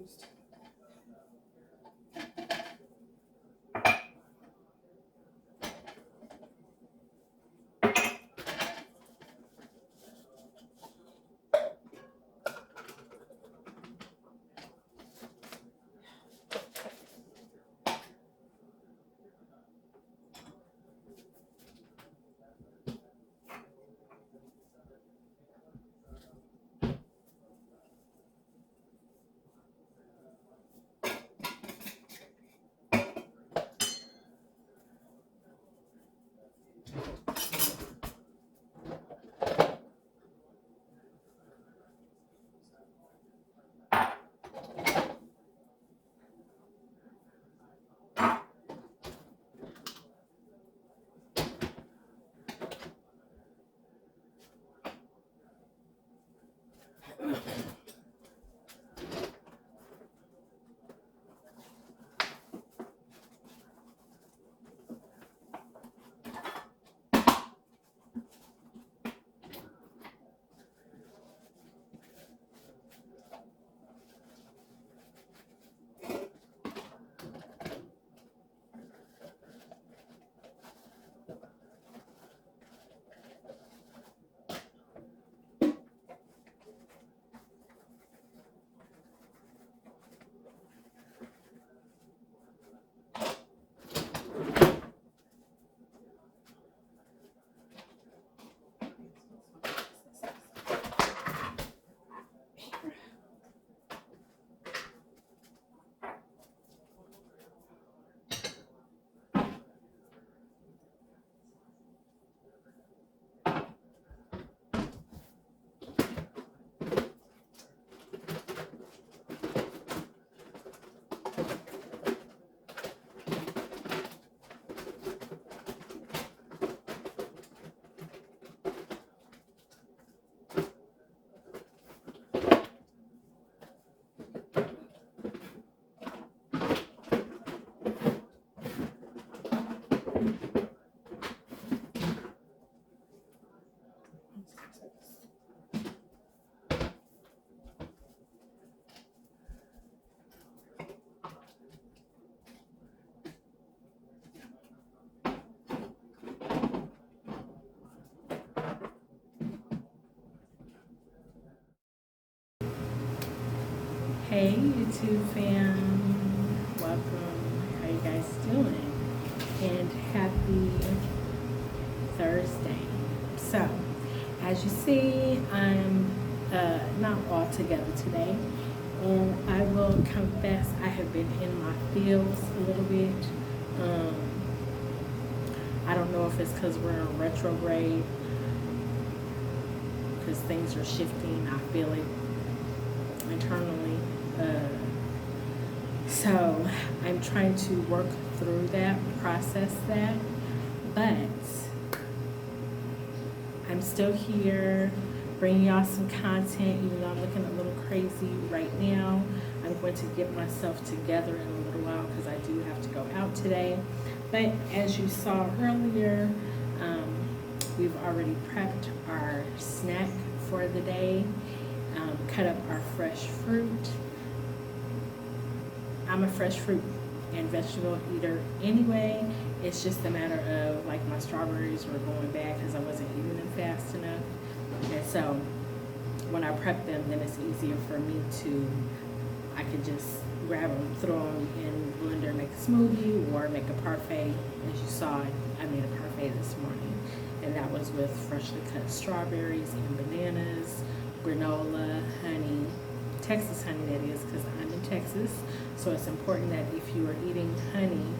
confused. Hey YouTube fam, welcome. How you guys doing? And happy Thursday. So, as you see, I'm not all together today, and I will confess I have been in my feels a little bit. I don't know if it's because we're in retrograde, because things are shifting. I feel it internally. So I'm trying to work through that, process that, but I'm still here bringing y'all some content. Even though I'm looking a little crazy right now, I'm going to get myself together in a little while because I do have to go out today. But as you saw earlier, we've already prepped our snack for the day, cut up our fresh fruit. I'm a fresh fruit and vegetable eater anyway. It's just a matter of, like, my strawberries were going bad because I wasn't eating them fast enough. And so when I prep them, then it's easier for me to, I could just grab them, throw them in the blender, make a smoothie, or make a parfait. As you saw, I made a parfait this morning, and that was with freshly cut strawberries and bananas, granola, honey, Texas honey that is, because I'm in Texas. So it's important that if you are eating honey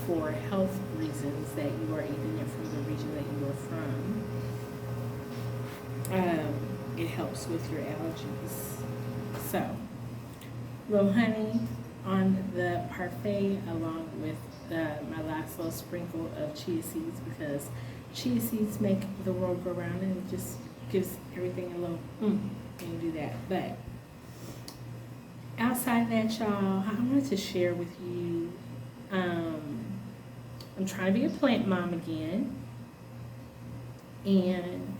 for health reasons, that you are eating it from the region that you are from. It helps with your allergies. So, little honey on the parfait, along with my last little sprinkle of chia seeds, because chia seeds make the world go round, and it just gives everything a little when you do that. But outside that, y'all, I wanted to share with you, I'm trying to be a plant mom again, and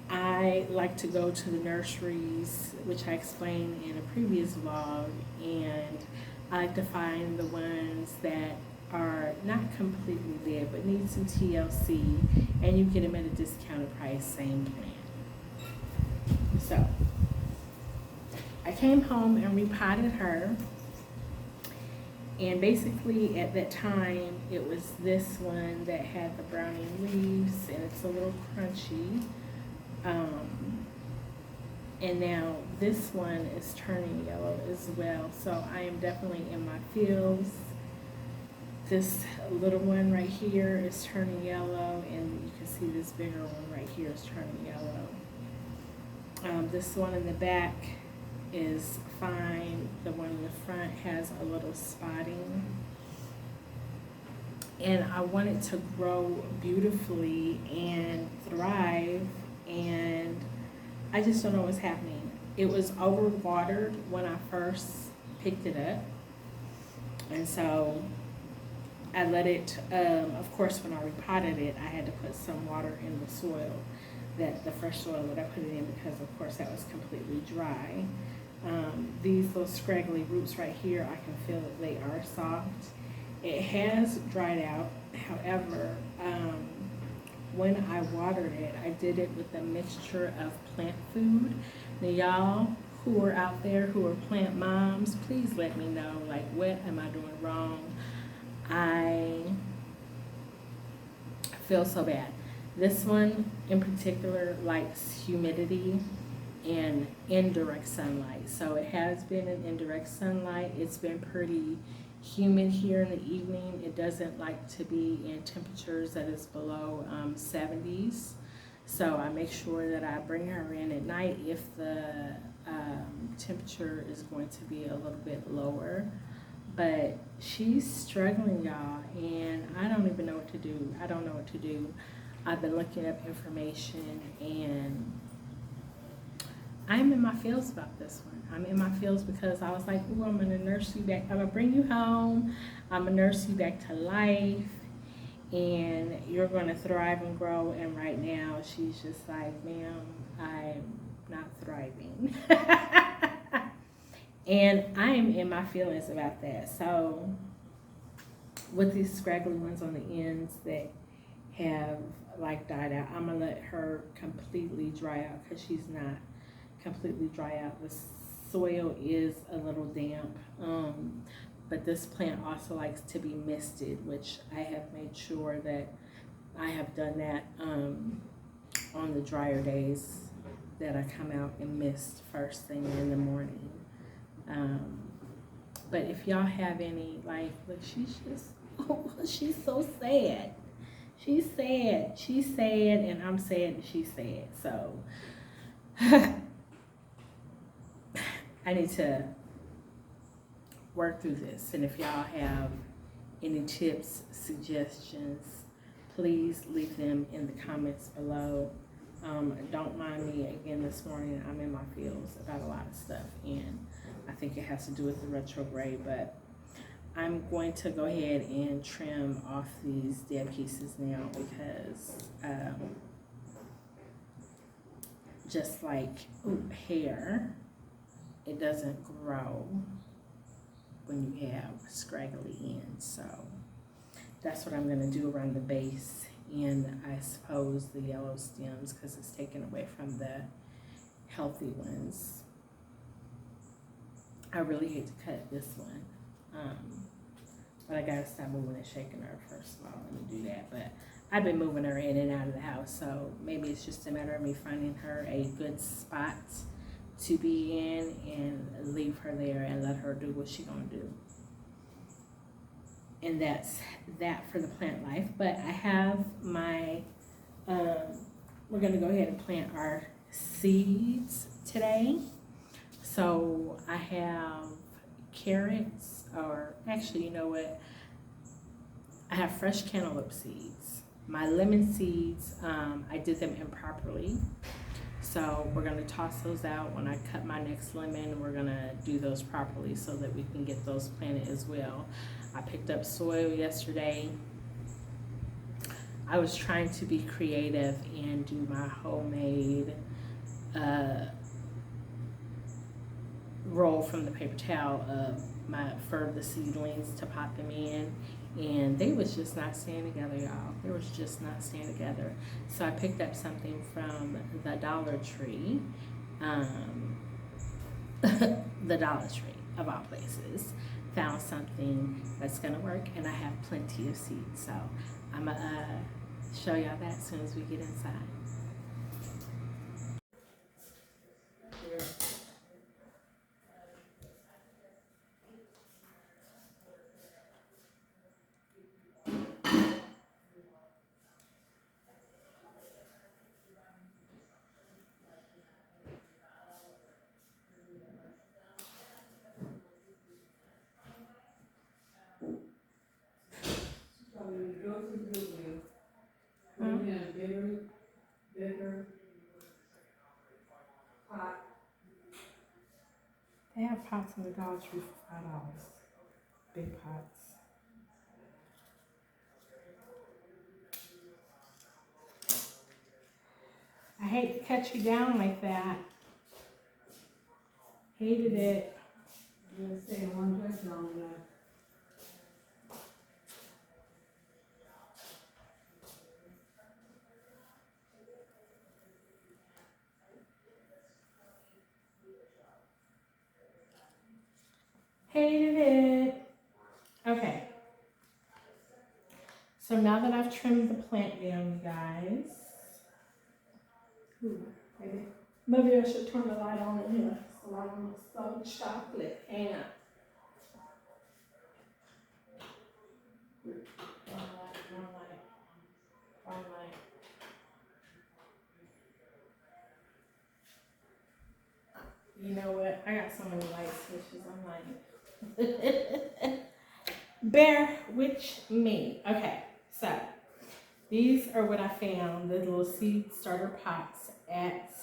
I I like to go to the nurseries, which I explained in a previous vlog, and I like to find the ones that are not completely dead but need some TLC, and you get them at a discounted price, same plant. So I came home and repotted her, and basically at that time it was this one that had the brownie leaves, and it's a little crunchy. And now this one is turning yellow as well, so I am definitely in my feels. This little one right here is turning yellow, and you can see this bigger one right here is turning yellow. This one in the back is fine. The one in the front has a little spotting. And I want it to grow beautifully and thrive, and I just don't know what's happening. It was overwatered when I first picked it up, and so I let it, of course when I repotted it, I had to put some water in the soil, the fresh soil that I put it in, because of course that was completely dry. These little scraggly roots right here, I can feel that they are soft. It has dried out. However, when I watered it, I did it with a mixture of plant food. Now y'all who are out there who are plant moms, please let me know, like, what am I doing wrong? I feel so bad. This one in particular likes humidity and indirect sunlight. So it has been in indirect sunlight. It's been pretty humid here in the evening. It doesn't like to be in temperatures that is below 70s. So I make sure that I bring her in at night if the temperature is going to be a little bit lower. But she's struggling, y'all, and I don't even know what to do. I don't know what to do. I've been looking up information, and I'm in my feels about this one. I'm in my feels because I was like, ooh, I'm gonna nurse you back. I'm gonna bring you home. I'm gonna nurse you back to life, and you're gonna thrive and grow. And right now, she's just like, ma'am, I'm not thriving. And I am in my feelings about that. So with these scraggly ones on the ends that have like died out, I'm gonna let her completely dry out, because she's not completely dry out. The soil is a little damp, but this plant also likes to be misted, which I have made sure that I have done that on the drier days, that I come out and mist first thing in the morning. But if y'all have any, like, look, she's just, oh, she's so sad. She's sad. She's sad, and I'm sad that she's sad. So I need to work through this. And if y'all have any tips, suggestions, please leave them in the comments below. Don't mind me again this morning. I'm in my feels about a lot of stuff, and I think it has to do with the retrograde, but I'm going to go ahead and trim off these dead pieces now, because just like hair, it doesn't grow when you have scraggly ends. So that's what I'm going to do around the base, and I suppose the yellow stems, because it's taken away from the healthy ones. I really hate to cut this one, but I gotta stop moving and shaking her first of all. Let me do that. But I've been moving her in and out of the house, so maybe it's just a matter of me finding her a good spot to be in and leave her there and let her do what she's gonna do. And that's that for the plant life. But I have my, we're gonna go ahead and plant our seeds today. So I have carrots, or actually, you know what? I have fresh cantaloupe seeds. My lemon seeds, I did them improperly. So we're gonna toss those out. When I cut my next lemon, we're gonna do those properly so that we can get those planted as well. I picked up soil yesterday. I was trying to be creative and do my homemade roll from the paper towel of for the seedlings to pot them in, and they was just not staying together, y'all. They was just not staying together. So I picked up something from the Dollar Tree, the Dollar Tree of all places. Found something that's gonna work, and I have plenty of seeds. So I'm gonna show y'all that as soon as we get inside. They have pots in the Dollar Tree for $5. Big pots. I hate to cut you down like that. Hated it. I'm gonna stay in one place long enough. Hated it. Okay. So now that I've trimmed the plant down, you guys. Maybe I should turn the light on in here so I don't look so chocolate and wrong light. You know what? I got so many light switches. I'm like, bear with me. Okay, so these are what I found, the little seed starter pots at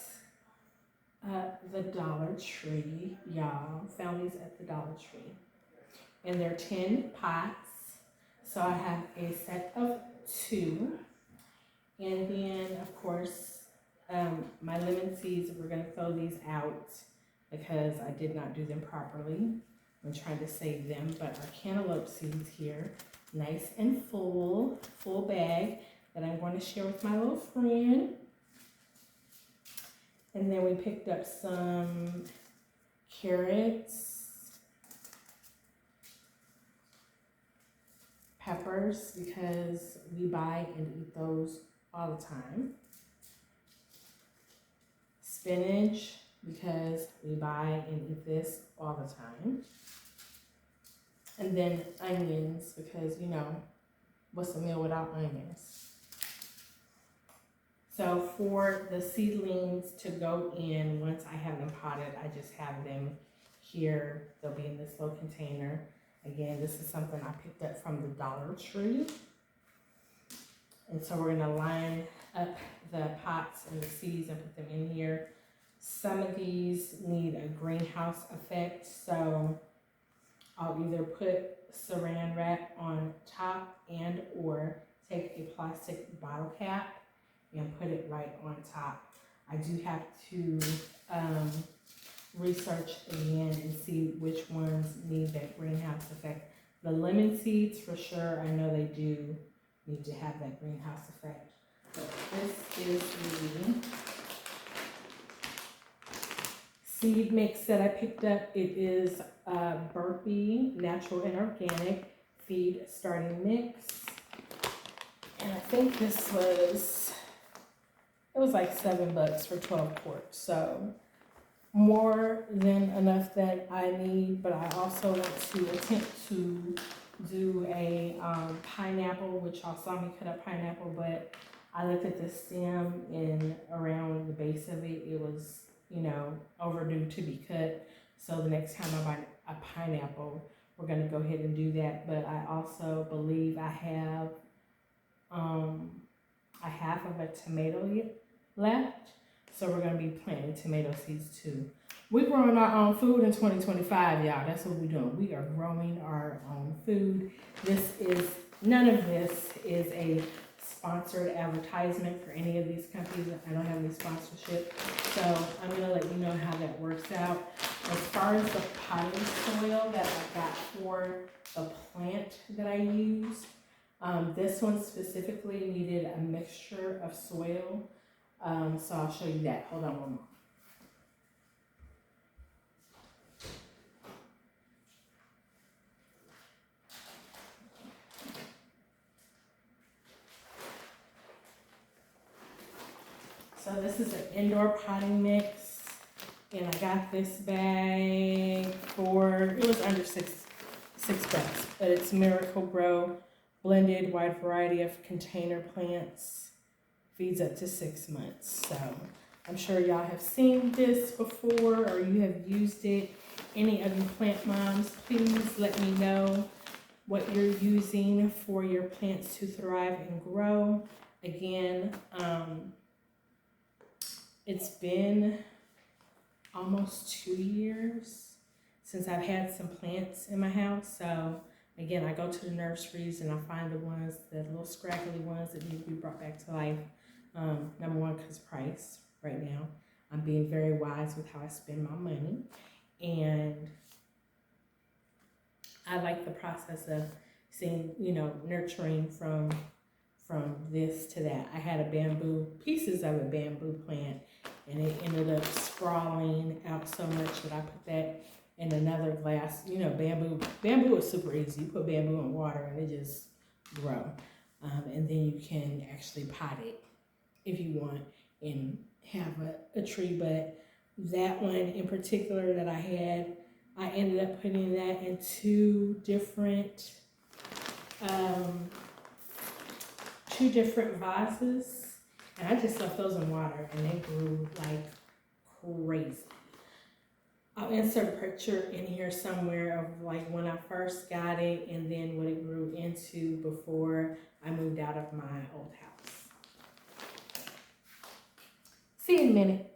the Dollar Tree. Y'all found these at the Dollar Tree, and they're 10 pots. So I have a set of 2, and then of course my lemon seeds. We're gonna throw these out because I did not do them properly. I'm trying to save them, but our cantaloupe seeds here, nice and full bag that I'm going to share with my little friend. And then we picked up some carrots, peppers, because we buy and eat those all the time. Spinach, because we buy and eat this all the time. And then onions, because you know, what's a meal without onions? So for the seedlings to go in, once I have them potted, I just have them here. They'll be in this little container. Again, this is something I picked up from the Dollar Tree. And so we're gonna line up the pots and the seeds and put them in here. Some of these need a greenhouse effect, so I'll either put saran wrap on top and or take a plastic bottle cap and put it right on top. I do have to research again and see which ones need that greenhouse effect. The lemon seeds, for sure, I know they do need to have that greenhouse effect. But this is the seed mix that I picked up. It is Burpee Natural and Organic Feed Starting Mix. And I think this was, it was like $7 for 12 quarts. So more than enough that I need, but I also want to attempt to do a pineapple, which y'all saw me cut up pineapple, but I looked at the stem and around the base of it, it was, you know, overdue to be cut. So the next time I buy a pineapple, we're gonna go ahead and do that. But I also believe I have a half of a tomato left. So we're gonna be planting tomato seeds too. We're growing our own food in 2025, y'all. That's what we're doing. We are growing our own food. None of this is a sponsored advertisement for any of these companies. I don't have any sponsorship. So I'm gonna let you know how that works out. As far as the potting soil that I got for the plant that I use, this one specifically needed a mixture of soil. So I'll show you that. Hold on one more. So this is an indoor potting mix, and I got this bag for, it was under six bucks, but it's Miracle Grow blended wide variety of container plants, feeds up to 6 months. So I'm sure y'all have seen this before or you have used it. Any of you plant moms, please let me know what you're using for your plants to thrive and grow. Again, it's been almost 2 years since I've had some plants in my house. So again, I go to the nurseries and I find the ones, the little scraggly ones that need to be brought back to life. Number one, because price right now. I'm being very wise with how I spend my money. And I like the process of seeing, nurturing from this to that. I had pieces of a bamboo plant, and it ended up sprawling out so much that I put that in another glass. Bamboo is super easy. You put bamboo in water and it just grow. And then you can actually pot it if you want and have a tree. But that one in particular that I had, I ended up putting that in two different vases, and I just left those in water and they grew like crazy. I'll insert a picture in here somewhere of like when I first got it and then what it grew into before I moved out of my old house. See you in a minute.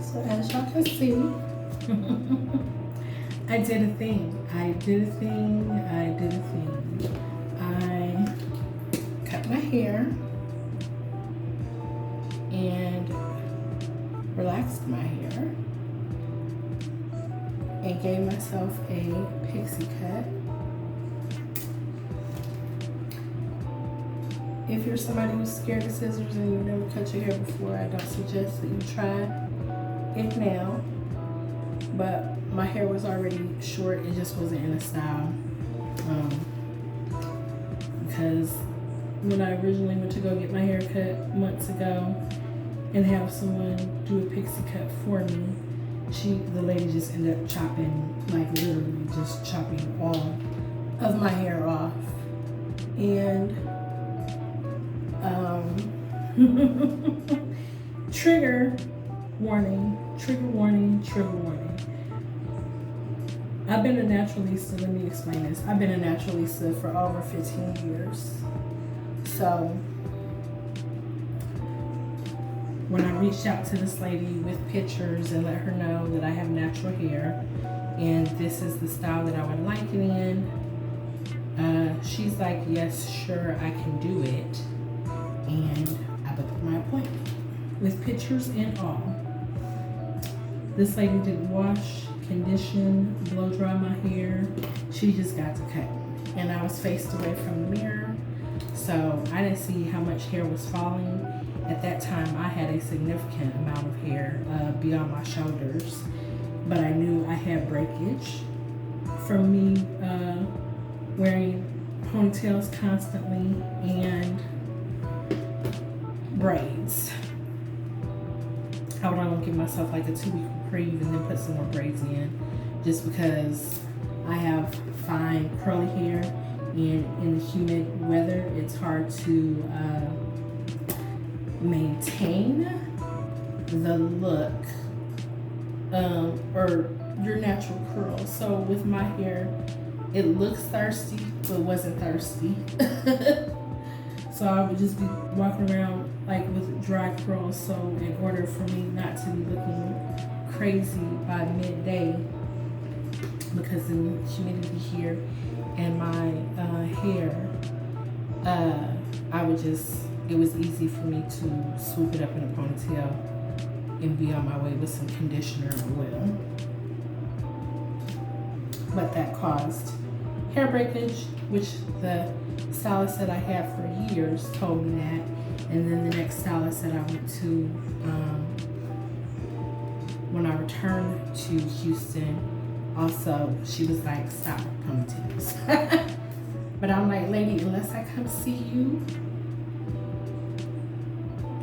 So as y'all can see, I did a thing. I cut my hair and relaxed my hair and gave myself a pixie cut. If you're somebody who's scared of scissors and you've never cut your hair before, I don't suggest that you try it now, but my hair was already short. It just wasn't in a style, because when I originally went to go get my hair cut months ago and have someone do a pixie cut for me, the lady just ended up chopping, like literally just chopping all of my hair off. And trigger warning. I've been a naturalista. Let me explain this. I've been a naturalista for over 15 years. So when I reached out to this lady with pictures and let her know that I have natural hair and this is the style that I would like it in, she's like, yes, sure, I can do it. And I booked my appointment with pictures and all. This lady didn't wash, condition, blow dry my hair. She just got to cut. And I was faced away from the mirror, so I didn't see how much hair was falling. At that time, I had a significant amount of hair beyond my shoulders, but I knew I had breakage from me wearing ponytails constantly and braids. I would only give myself like a 2-week reprieve and then put some more braids in. just because I have fine curly hair, and in the humid weather, it's hard to maintain the look or your natural curls. So with my hair, it looks thirsty, but wasn't thirsty. So I would just be walking around like with dry curls. So in order for me not to be looking crazy by midday, because of the humidity here and my hair, it was easy for me to swoop it up in a ponytail and be on my way with some conditioner and oil. But that caused hair breakage, which the stylist that I had for years told me that. And then the next stylist that I went to when I returned to Houston, also, she was like, stop ponytails. But I'm like, lady, unless I come see you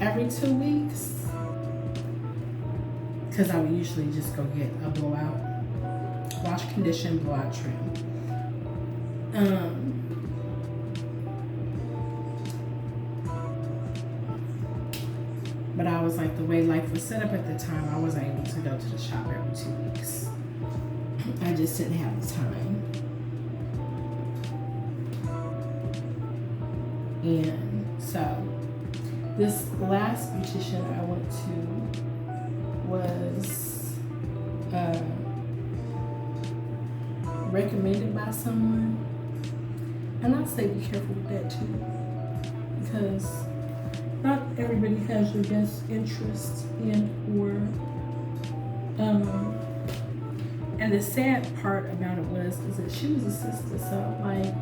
every 2 weeks, because I would usually just go get a blowout, wash, condition, blowout, trim. But I was like, the way life was set up at the time, I wasn't able to go to the shop every 2 weeks. I just didn't have the time. And so this last beautician I went to was recommended by someone. And I'd say be careful with that too, because not everybody has your best interest in and the sad part about it is that she was a sister, so like,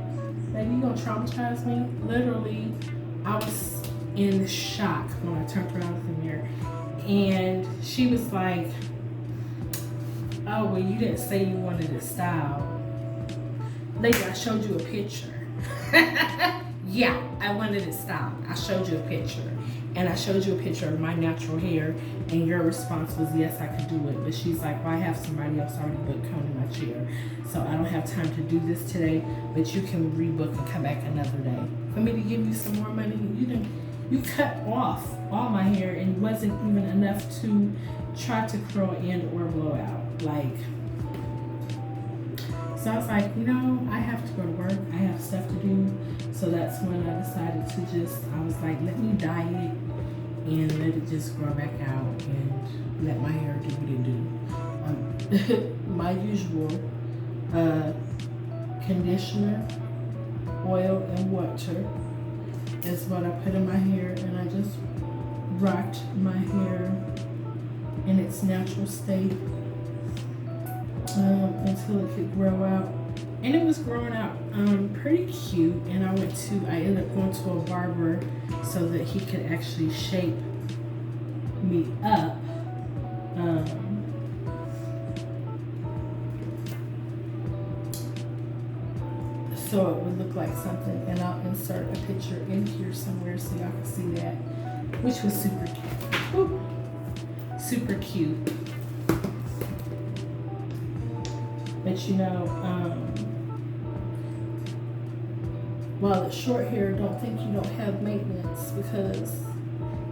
baby, you gonna traumatize me? Literally, I was in shock when I turned around with the mirror, and she was like, oh, well, you didn't say you wanted a style. Lady, I showed you a picture. Yeah, I wanted it styled. I showed you a picture. And I showed you a picture of my natural hair, and your response was, yes, I could do it. But she's like, well, I have somebody else already booked combing my chair, so I don't have time to do this today, but you can rebook and come back another day. For me to give you some more money, you cut off all my hair, and it wasn't even enough to try to curl and or blow out. Like, so I was like, I have to go to work. I have stuff to do. So that's when I decided to I was like, let me dye it and let it just grow back out and let my hair do what it do. My usual conditioner, oil, and water is what I put in my hair, and I just rocked my hair in its natural state until it could grow out. And it was growing out pretty cute, and I ended up going to a barber so that he could actually shape me up. So it would look like something, and I'll insert a picture in here somewhere so y'all can see that, which was super cute. Ooh, super cute. But while it's short hair, don't think you don't have maintenance, because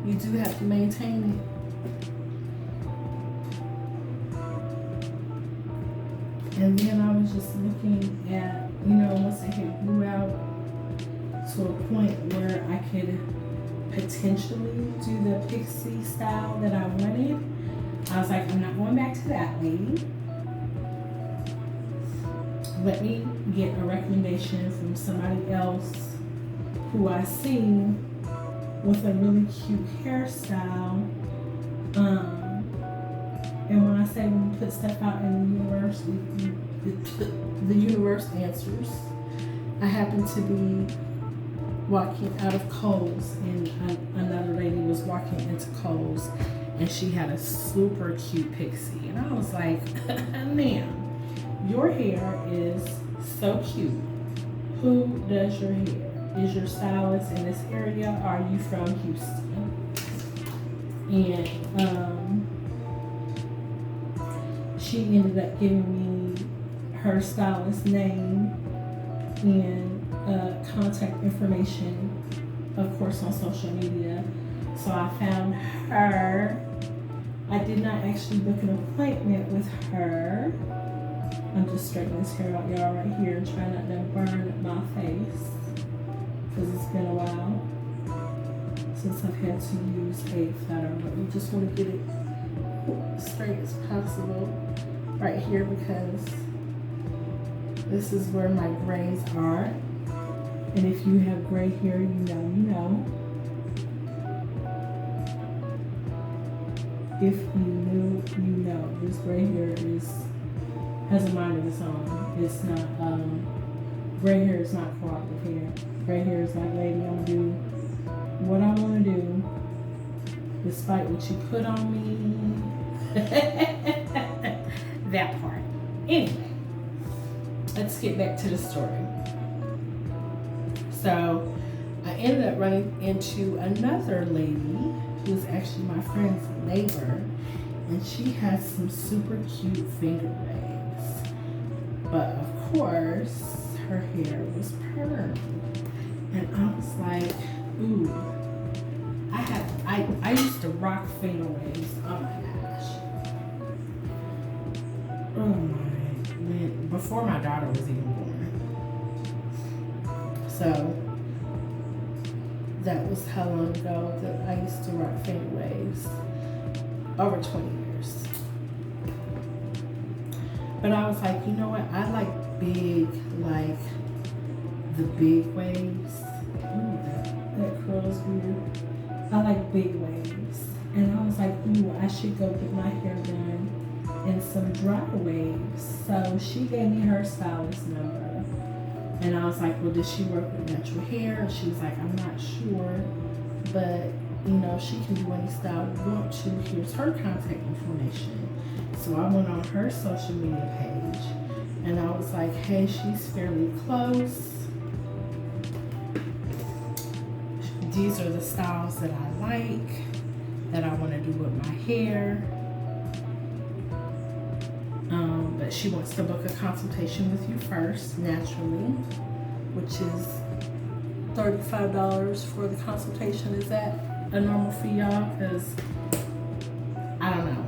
you do have to maintain it. And then I was just looking at, once the hair grew out to a point where I could potentially do the pixie style that I wanted, I was like, I'm not going back to that, lady. Let me get a recommendation from somebody else who I seen with a really cute hairstyle. And when I say when you put stuff out in the universe, the universe answers. I happened to be walking out of Kohl's, and another lady was walking into Kohl's, and she had a super cute pixie. And I was like, ma'am, your hair is so cute. Who does your hair? Is your stylist in this area? Are you from Houston? And she ended up giving me her stylist name and contact information, of course, on social media. So I found her. I did not actually book an appointment with her. I'm just straightening this hair out, y'all, right here, and trying not to burn my face, because it's been a while since I've had to use a flatter, but we just want to get it straight as possible right here, because this is where my grays are. And if you have gray hair, you know. If you knew, you know. This gray hair has a mind of its own. It's not, gray hair is not cooperative hair. Gray hair is like, lady, I'm gonna do what I wanna do, despite what you put on me. That part. Anyway, let's get back to the story. So I ended up running into another lady who's actually my friend's neighbor, and she has some super cute finger waves. But of course, her hair was permed. And I was like, ooh, I used to rock finger waves. Oh my gosh. Oh my, before my daughter was even born. So that was how long ago that I used to rock finger waves. Over 20 years. But I was like, you know what? I like big, like the big waves. Ooh, that curls weird. I like big waves. And I was like, ooh, I should go get my hair done in some dry waves. So she gave me her stylist number. And I was like, well, does she work with natural hair? And she was like, I'm not sure, but you know, she can do any style you want to. Here's her contact information. So I went on her social media page, and I was like, hey, she's fairly close. These are the styles that I like, that I want to do with my hair. But she wants to book a consultation with you first, naturally, which is $35 for the consultation. Is that a normal fee, y'all? Because I don't know.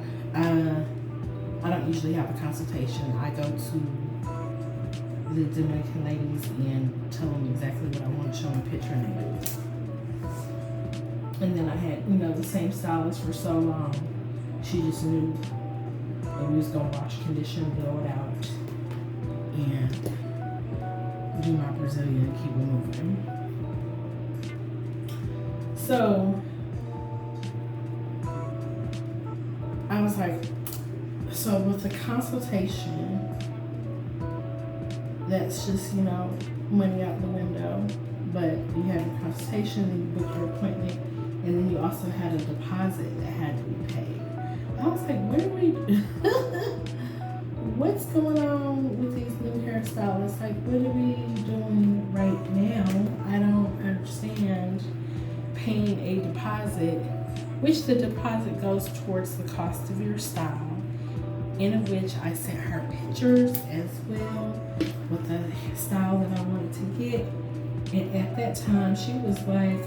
I don't usually have a consultation. I go to the Dominican ladies and tell them exactly what I want, show them a picture, and they do it. And then I had, you know, the same stylist for so long. She just knew that we was gonna wash, condition, blow it out, and do my Brazilian and keep it moving. So I was like, so with the consultation, that's just, you know, money out the window. But you had a consultation, and you booked your appointment, and then you also had a deposit that had to be paid. I was like, what's going on with these new hairstylists? Like, what are we doing right now? I don't understand paying a deposit, which the deposit goes towards the cost of your style, in which I sent her pictures as well with the style that I wanted to get. And at that time, she was like,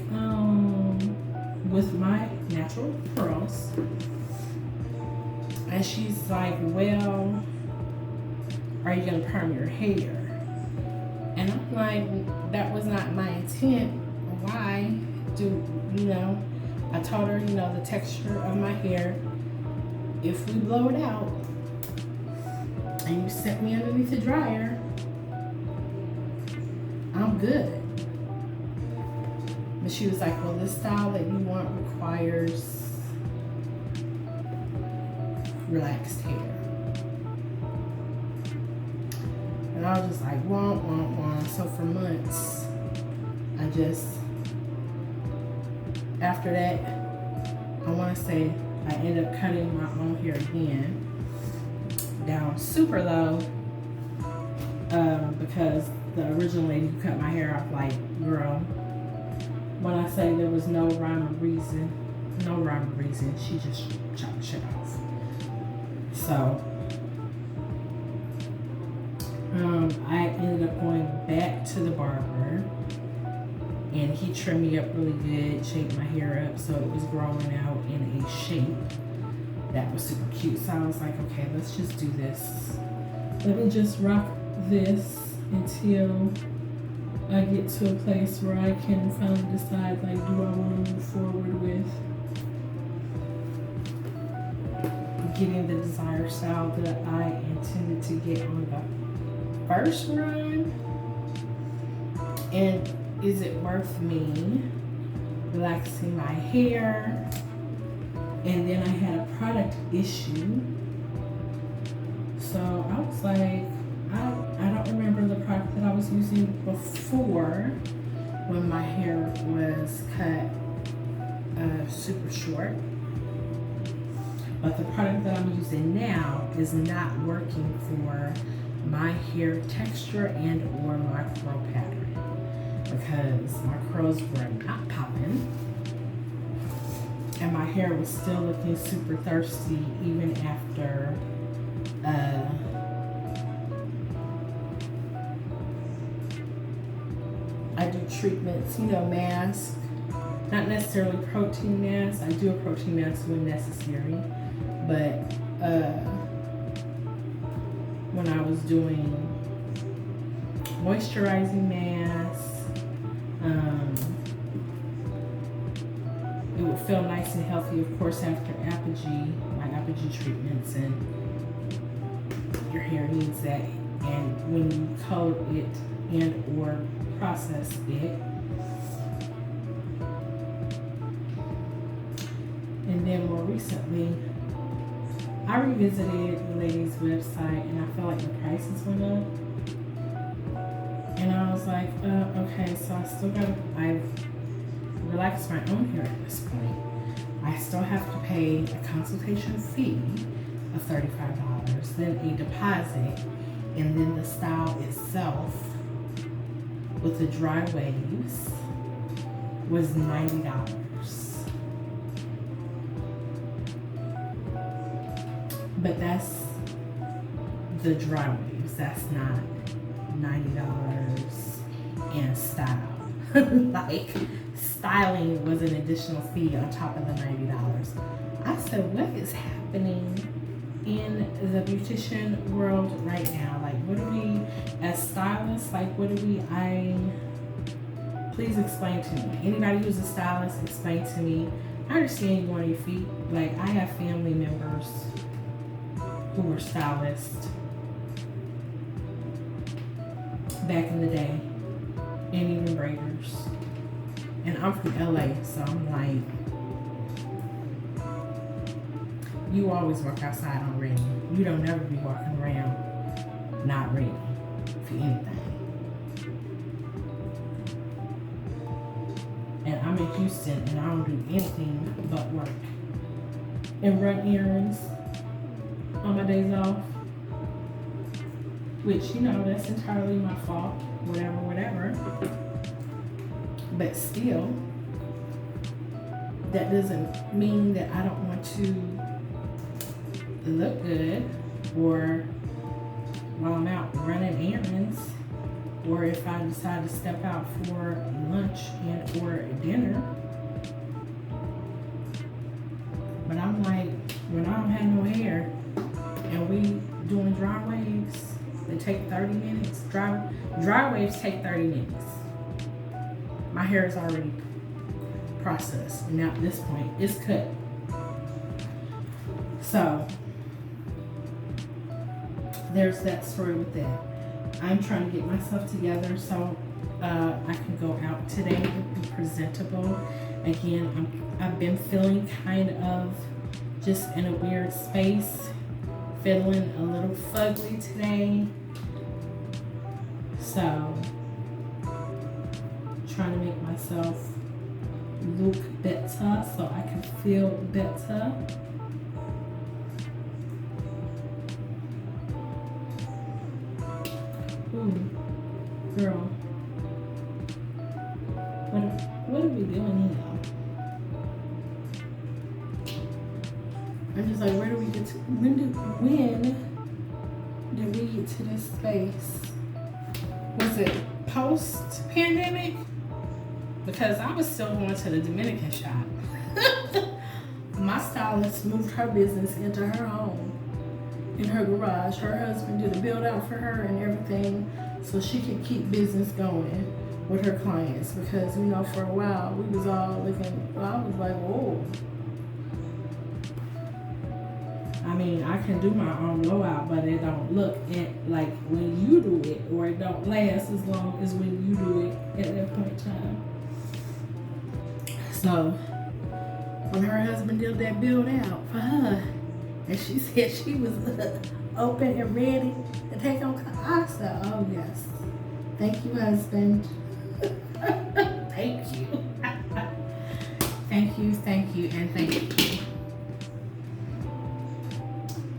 with my natural curls. And she's like, well, are you gonna perm your hair? And I'm like, that was not my intent. Why do, you know, I told her, you know, the texture of my hair, if we blow it out and you set me underneath the dryer, I'm good. But she was like, well, this style that you want requires relaxed hair. And I was just like, wah. So for months, after that, I want to say I ended up cutting my own hair again, down super low, because the original lady who cut my hair off, like, girl, when I say there was no rhyme or reason, she just chopped shit off. So back to the barber, and he trimmed me up really good, shaped my hair up so it was growing out in a shape that was super cute. So I was like, okay, let's just do this. Let me just rock this until I get to a place where I can finally decide, like, do I want to move forward with getting the desired style that I intended to get on the first run? And is it worth me relaxing my hair? And then I had a product issue. So I was like, I don't remember the product that I was using before when my hair was cut super short. But the product that I'm using now is not working for my hair texture and or my curl pattern, because my curls were not popping and my hair was still looking super thirsty even after I do treatments, mask, not necessarily protein masks. I do a protein mask when necessary, but when I was doing moisturizing masks, it would feel nice and healthy, of course, after my apogee treatments, and your hair needs that. And when you color it and or process it, and then more recently, I revisited the lady's website and I felt like the prices went up. And I was like, okay, so I've relaxed my own hair at this point. I still have to pay a consultation fee of $35, then a deposit, and then the style itself with the dry waves was $90. But that's the dry waves. That's not $90 and style. Like, styling was an additional fee on top of the $90. I said, what is happening in the beautician world right now? Like, what do we, as stylists, please explain to me. Anybody who's a stylist, explain to me. I understand you want your feet. Like, I have family members who were stylists back in the day, and even braiders. And I'm from LA, so I'm like, you always work outside on ready. You don't never be walking around not ready for anything. And I'm in Houston and I don't do anything but work and run errands on my days off, which, that's entirely my fault, whatever. But still, that doesn't mean that I don't want to look good, or while I'm out running errands, or if I decide to step out for lunch and or dinner. But I'm like, when I don't have no hair and we doing dry waves, they take 30 minutes. Dry waves take 30 minutes. My hair is already processed, and now at this point it's cut. So there's that story with that. I'm trying to get myself together so I can go out today and be presentable. Again, I've been feeling kind of just in a weird space, feeling a little fugly today. So, trying to make myself look better so I can feel better. Ooh, girl, what are we doing here? I'm just like, where do we get to? When did we get to this space? Was it post-pandemic? Because I was still going to the Dominican shop. My stylist moved her business into her home, in her garage. Her husband did a build out for her and everything so she could keep business going with her clients. Because, you know, for a while we was all looking, I was like, whoa. I mean, I can do my own blowout, but it don't look like when you do it, or it don't last as long as when you do it at that point in time. So when her husband did that build out for her, and she said she was open and ready to take on, I said, oh yes, thank you, husband. Thank you. Thank you, and thank you.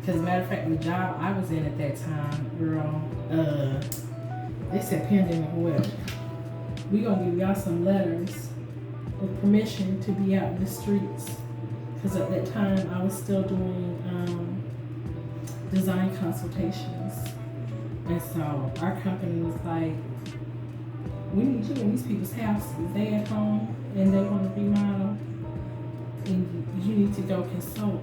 Because matter of fact, the job I was in at that time, girl, they said pandemic, well, we gonna give y'all some letters with permission to be out in the streets. Because at that time, I was still doing design consultations. And so our company was like, we need you in these people's houses. They at home and they want to remodel, and you need to go consult.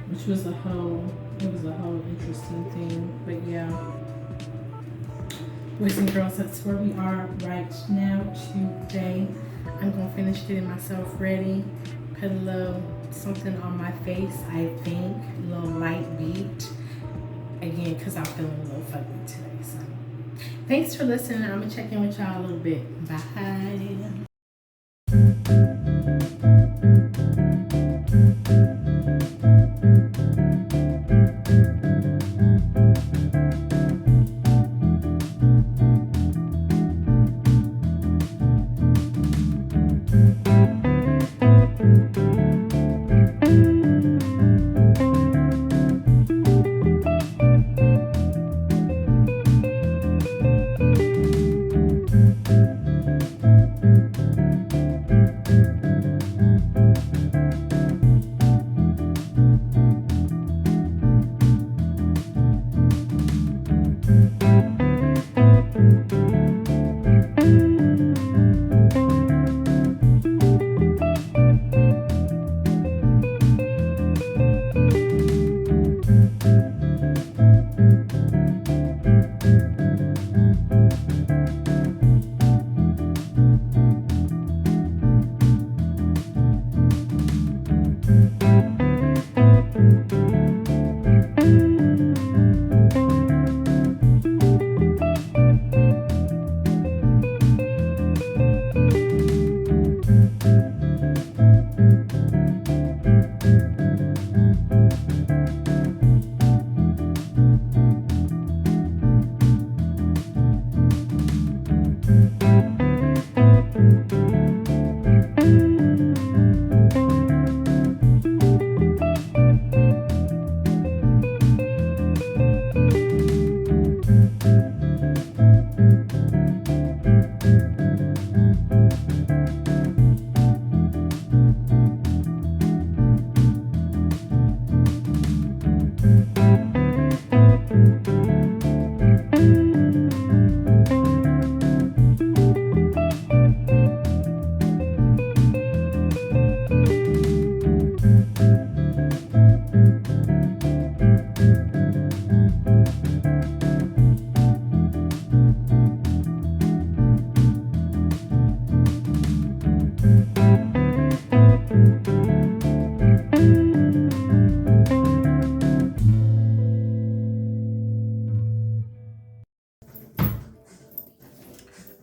Which was a whole interesting thing. But yeah, boys and girls, that's where we are right now today. I'm gonna finish getting myself ready, put a little something on my face, I think, a little light beat. Again, because I'm feeling a little fugly today. So thanks for listening. I'm gonna check in with y'all a little bit. Bye.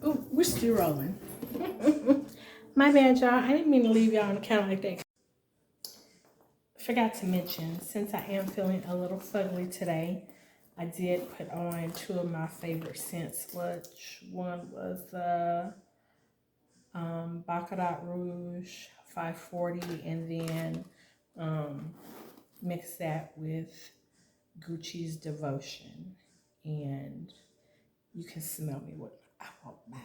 Oh, we're still rolling. My bad, y'all. I didn't mean to leave y'all on the counter like that. Forgot to mention, since I am feeling a little fugly today, I did put on two of my favorite scents, which one was the Baccarat Rouge 540, and then mix that with Gucci's Devotion. And you can smell me what I want my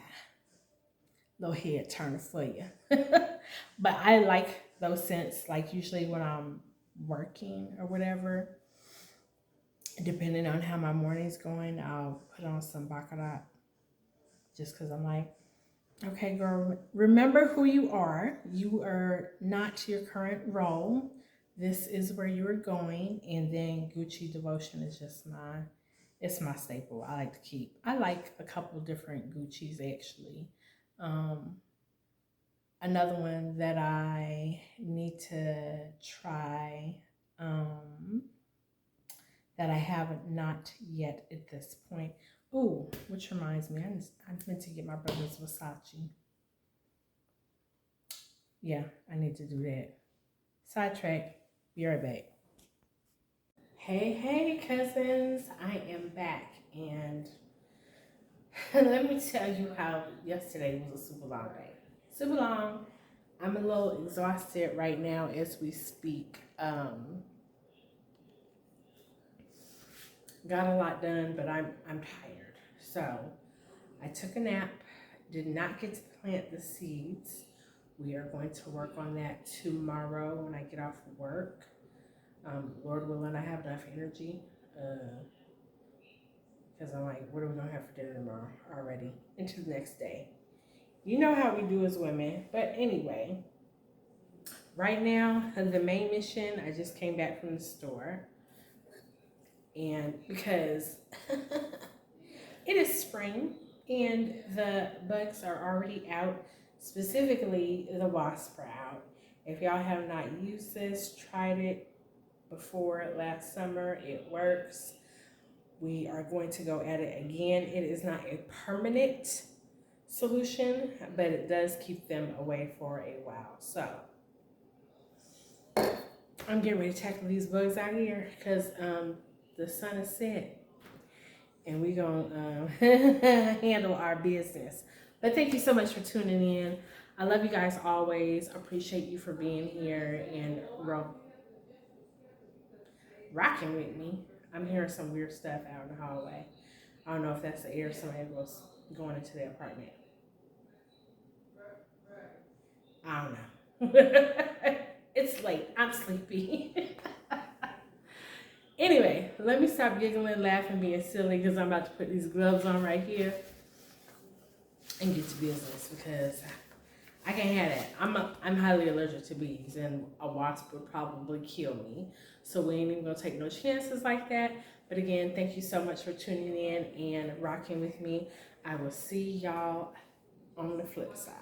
little head turner for you. But I like those scents, like usually when I'm working or whatever. Depending on how my morning's going, I'll put on some baccarat just because I'm like, okay, girl, remember who you are. You are not your current role. This is where you are going. And then Gucci Devotion is just it's my staple. I like to keep. I like a couple different Gucci's actually. Another one that I need to try, that I haven't not yet at this point. Ooh, which reminds me, I meant to get my brother's Versace. Yeah, I need to do that. Sidetrack. Be right back. Hey, hey, cousins. I am back. And let me tell you how yesterday was a super long day. Super long. I'm a little exhausted right now as we speak. Got a lot done, but I'm tired. So I took a nap. Did not get to plant the seeds. We are going to work on that tomorrow when I get off of work. Lord willing, I have enough energy. Because I'm like, what are we going to have for dinner tomorrow already? Into the next day. You know how we do as women. But anyway, right now, the main mission, I just came back from the store. And because it is spring and the bugs are already out, specifically the wasps are out. If y'all have not used this, tried it before last summer, it works. We are going to go at it again. It is not a permanent solution, but it does keep them away for a while. So I'm getting ready to tackle these bugs out here because the sun is set and we're going to handle our business. But thank you so much for tuning in. I love you guys always. Appreciate you for being here and rocking with me. I'm hearing some weird stuff out in the hallway. I don't know if that's the air somebody was going into the apartment. I don't know. It's late. I'm sleepy. Anyway, let me stop giggling, laughing, being silly because I'm about to put these gloves on right here and get to business because I can't have that. I'm highly allergic to bees and a wasp would probably kill me. So we ain't even gonna take no chances like that. But again, thank you so much for tuning in and rocking with me. I will see y'all on the flip side.